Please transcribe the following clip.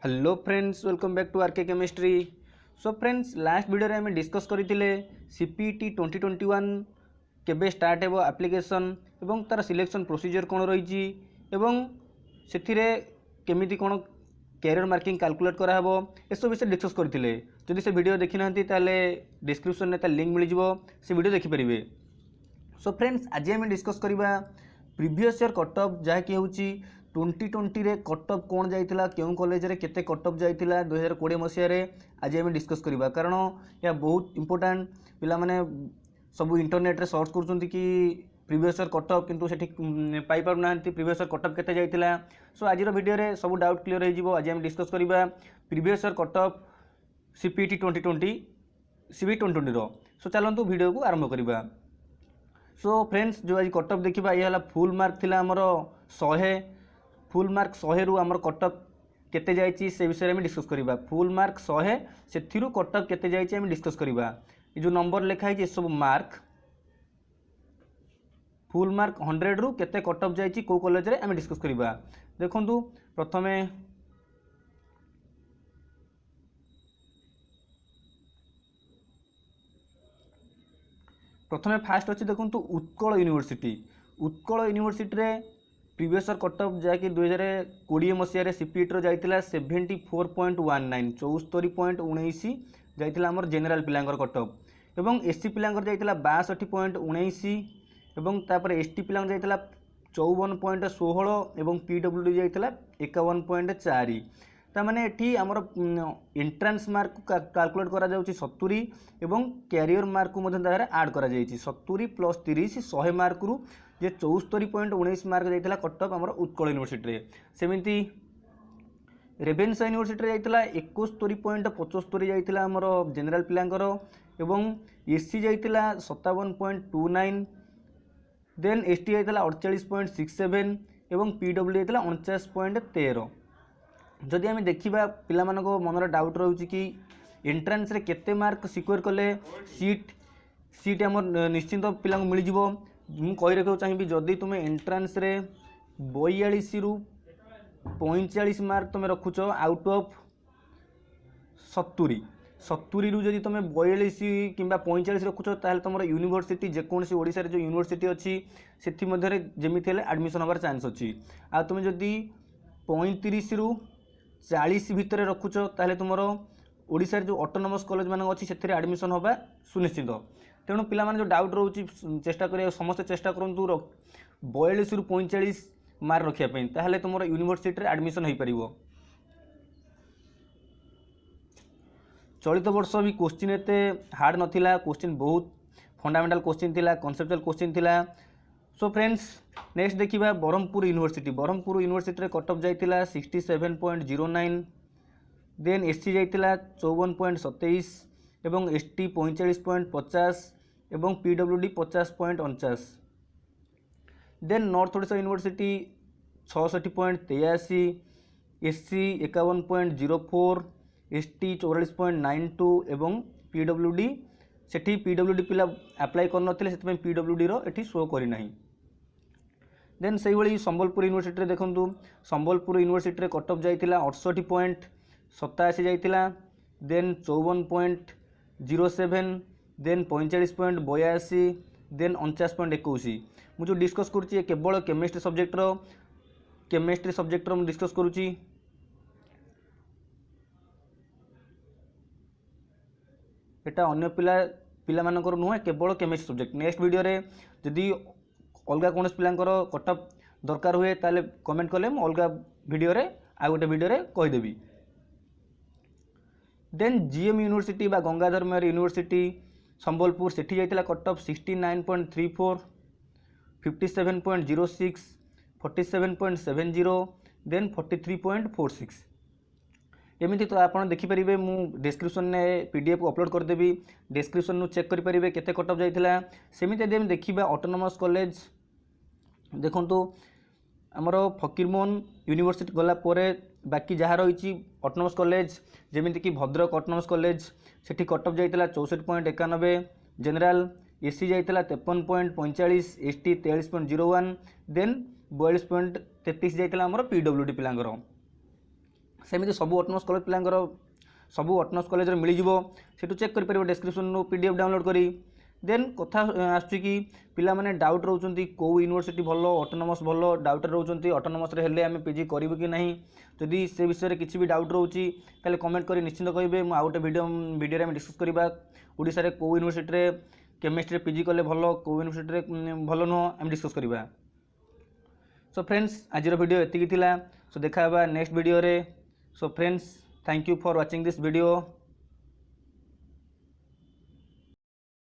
Hello friends, welcome back to RK chemistry. So friends, last video रे हमें discuss करथिले CPT 2021 केबे start हेबो एप्लिकेशन एवं तार सिलेक्शन प्रोसीजर कोन रहिछि एवं सेथिरे केमिति कोन कैरियर मार्किंग कैलकुलेट करा हेबो ए सब विषय डिस्कस करथिले। जदि से वीडियो देखि नाहंती ताले डिस्क्रिप्शन ने ता लिंक मिल जिवो, से वीडियो देखि परिबे। सो फ्रेंड्स, आज हमें डिस्कस करबा प्रीवियस ईयर कट ऑफ जहा कि होछि 2020 रे कट ऑफ कौन जाइतिला, केउं कॉलेज रे केते कट ऑफ जाइतिला 2020 मसिया रे आज हम डिस्कस करबा। कारण या बहुत इंपोर्टेंट पिला माने सब इंटरनेट रे सर्च करछंती कि प्रीवियस ईयर कट ऑफ, किंतु सेठी पाई पार नाहंती प्रीवियस ईयर कट ऑफ केते जाइतिला। सो आज रो वीडियो रे सब डाउट क्लियर हो जिवो। आज हम डिस्कस करबा previous year cut off CPT 2020 CB 2020 रो। सो चलंतु वीडियो को आरंभ करबा। सो फ्रेंड्स, जो आज कट ऑफ देखिबा ये हला फुल मार्क थिला हमरो 100। फुल मार्क 100 रु आमर कट ऑफ केते जाइछि से विषय में डिस्कस करबा। फुल मार्क 100 सेथिरु कट ऑफ केते जाइछि हम डिस्कस करबा। ये जो नंबर लिखा है सब मार्क, फुल मार्क 100 रु केते कट ऑफ जाइछि को कॉलेज रे हम डिस्कस करबा। देखंतु प्रथमे फास्ट अच्छी देखो उत्कल यूनिवर्सिटी। उत्कल यूनिवर्सिटी रे प्रीवियस ईयर कट ऑफ जहाँकि 2020 मसीह सीपीटी जाइतिला 74.19 74.19 जाइतिला हमर जनरल पिलांगर कट ऑफ एवं एससी पिलांगर जाइतिला 62.19 एवं तापर एसटी पिलांगर जाइतिला 54.16 एवं पीडब्ल्यूडी जाइतिला 51.4। ता माने एठी हमर एंट्रेंस मार्क कैलकुलेट करा जाउची 70 एवं कैरियर मार्क को मधे दारे ऐड करा जाइची 70 प्लस 30 100 मार्क रु जे 74.19 मार्क जाइतिला कट ऑफ हमर उत्कल यूनिवर्सिटी रे। सेमिति रेवेन्शा यूनिवर्सिटी रे जाइतिला 71.75 जाइतिला हमर जनरल पिलांगर एवं एससी जाइतिला 57.29 देन एसटी जाइतिला 48.67 एवं पीडब्ल्यू जाइतिला 49.13। जदि आम देखा पिला मनर डाउट रोचे कि एंट्रेंस रे केते मार्क सिक्योर कले सीट आम निश्चिंत पिला मिल जाव। मु कही रखा चाहिए जदि तुम एंट्रेंस रे 42 रु 45 मार्क तुम रखुच आउट ऑफ 70 रु जदि तुम 42 कि 45 रखुच ताल तुम यूनिवर्सिटी जेकोसी ओडिशा रे जो यूनिवर्सिटी अच्छी से जमी एडमिशन हबार चांस अच्छी। आ तुम जदि 35 रु 40 भितर रखुच ताले तुम ओडिशा रे जो ऑटोनोमस कॉलेज मान अच्छी से एडमिशन होगा सुनिश्चित। तेणु पिला जो डाउट रोचे चेष्टा करिया समस्त चेष्टा करंतु 42 रु 45 मार्क रखिया ताहले तुम यूनिवर्सिटी रे एडमिशन हो पारिबो। चलित वर्ष भी क्वेश्चन एते हार्ड नथिला, क्वेश्चन बहुत फंडामेंटल क्वेश्चन थिला, कॉन्सेप्चुअल क्वेश्चन थिला। सो फ्रेंड्स, नेक्स्ट देखिबा ब्रह्मपुर यूनिवर्सिटी। ब्रह्मपुर यूनिवर्सिटी रे कट ऑफ जाइतिला 67.09 देन एससी जाइतिला 54.27 एवं एसटी 45.50 एवं PWD 50.49। Then north Odisha university 66.83 SC 51.04 ST 44.92 एवं पीडब्ल्यूडी सेठी पीडब्ल्यूडी पिला अप्लाई कर नथिले सेतमे पीडब्ल्यूडी रो एठी शो करि नाही। देन सेही भली संबलपुर यूनिवर्सिटी रे देखंतु संबलपुर यूनिवर्सिटी रे कट ऑफ जाइतिला 68.87 जाइतिला देन 54.07 देन 45.82 देन 49.21। मु जो डिस्कस करूची केवल केमिस्ट्री सब्जेक्ट रो मु डिस्कस करूची। एटा अन्य पिला मानकर नुहे केवल केमिस्ट्री सब्जेक्ट। नेक्स्ट वीडियो रे जदि अलगा कौन पिलांकर कट ऑफ दरकार हुए ताले कमेंट कले मु अलगा वीडियो रे आ गोटे वीडियो रे कहि देबी। देन जीएम यूनिवर्सिटी बा गंगाधर मेहर यूनिवर्सिटी संबलपुर सेठी जाइतिला कट ऑफ 69.34 57.06 47.70 देन 43.46। एमती तो आप देखिपारे मु डिस्क्रिप्शन ने पीडीएफ को अपलोड करदेवी, डिस्क्रिप्शन नु चेक करेंगे केते कट ऑफ जाइतिला। सेमिति यदि देखा ऑटोनोमस कॉलेज देखंतु आमर फकीरमोहन यूनिवर्सिटी गला परे बाकी जहाँ रही ऑटोनोमस कॉलेज जेमिति कि भद्रक ऑटोनोमस कॉलेज सेठी कट ऑफ जाइतिला 64.91 जनरल एससी जाइतिला 53.45 एसटी 43.01 देन 42.33 जाइतिला हमर पीडब्ल्यूडी पिलांगर। सेमती सब ऑटोनोमस कॉलेज पिलांकर सब ऑटोनोमस कॉलेज मिल सेठू चेक कर डिस्क्रिप्शन PDF डाउनलोड करी देन कथा आसुची कि पिला माने डाउट रोचंती को यूनिवर्सिटी भलो ऑटोनोमस भलो डाउट रोचंती ऑटोनोमस रे हेले आमे पीजी करिवो कि नहीं जदि से विषय रे किछि भी डाउट रोची ताले कमेंट करी निश्चित कहिबे मु आउटे वीडियो रे हम डिस्कस करबा ओडिसा रे को यूनिवर्सिटी रे केमिस्ट्री पीजी कले भलो को यूनिवर्सिटी रे भलो न हम डिस्कस करबा। सो फ्रेंड्स आज वीडियो एतिकी थिला सो देखा नेक्स्ट वीडियो रे। So friends thank you for watching this video.